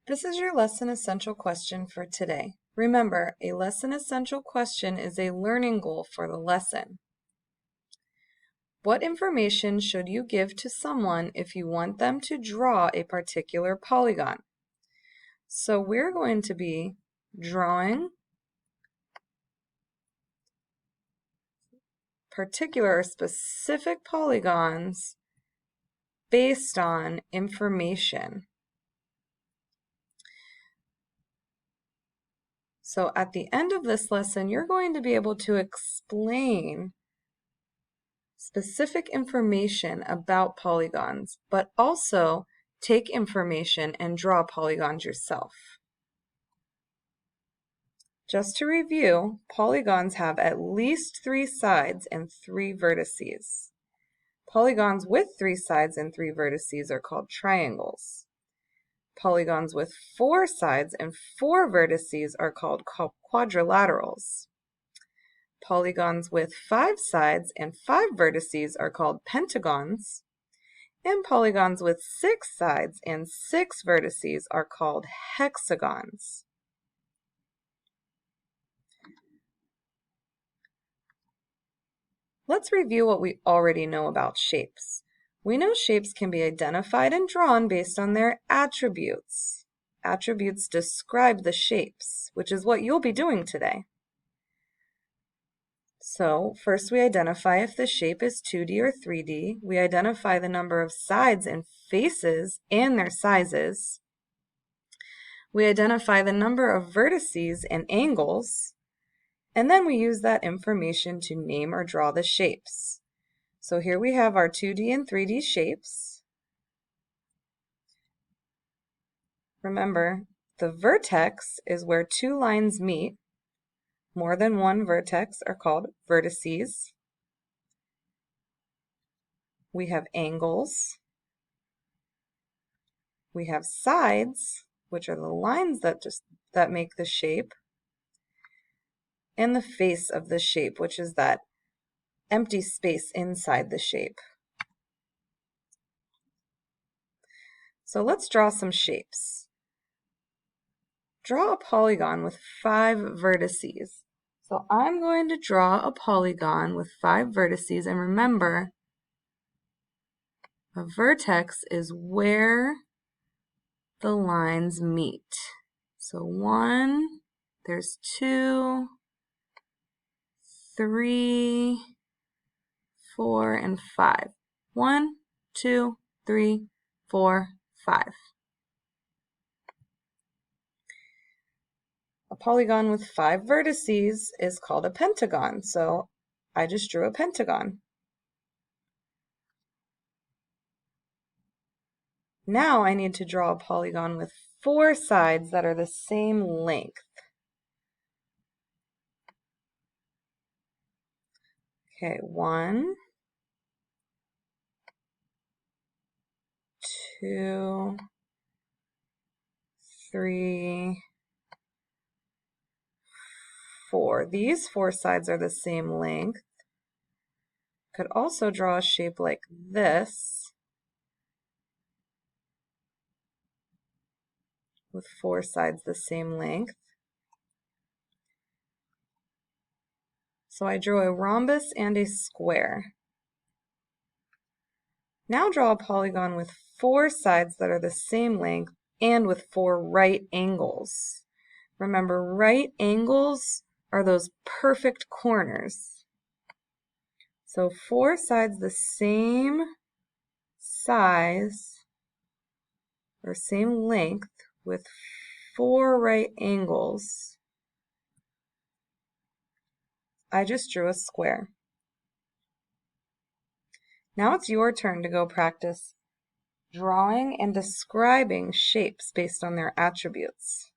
This is your lesson essential question for today. Remember, a lesson essential question is a learning goal for the lesson. What information should you give to someone if you want them to draw a particular polygon? So we're going to be drawing particular or specific polygons based on information. So at the end of this lesson, you're going to be able to explain specific information about polygons, but also take information and draw polygons yourself. Just to review, polygons have at least 3 sides and 3 vertices. Polygons with 3 sides and 3 vertices are called triangles. Polygons with 4 sides and 4 vertices are called quadrilaterals. Polygons with 5 sides and 5 vertices are called pentagons, and polygons with 6 sides and 6 vertices are called hexagons. Let's review what we already know about shapes. We know shapes can be identified and drawn based on their attributes. Attributes describe the shapes, which is what you'll be doing today. So first we identify if the shape is 2D or 3D. We identify the number of sides and faces and their sizes. We identify the number of vertices and angles. And then we use that information to name or draw the shapes. So here we have our 2D and 3D shapes. Remember, the vertex is where 2 lines meet. More than one vertex are called vertices. We have angles. We have sides, which are the lines that make the shape. And the face of the shape, which is that empty space inside the shape. So let's draw some shapes. Draw a polygon with 5 vertices. So I'm going to draw a polygon with 5 vertices, and remember, a vertex is where the lines meet. So 1, there's 2, 3, 4, and 5. 1, 2, 3, 4, 5. A polygon with 5 vertices is called a pentagon, so I just drew a pentagon. Now I need to draw a polygon with 4 sides that are the same length. Okay, 1, 2, 3, 4. These 4 sides are the same length. Could also draw a shape like this with 4 sides the same length. So I drew a rhombus and a square. Now draw a polygon with 4 sides that are the same length and with 4 right angles. Remember, right angles are those perfect corners. So 4 sides the same size or same length with 4 right angles. I just drew a square. Now it's your turn to go practice drawing and describing shapes based on their attributes.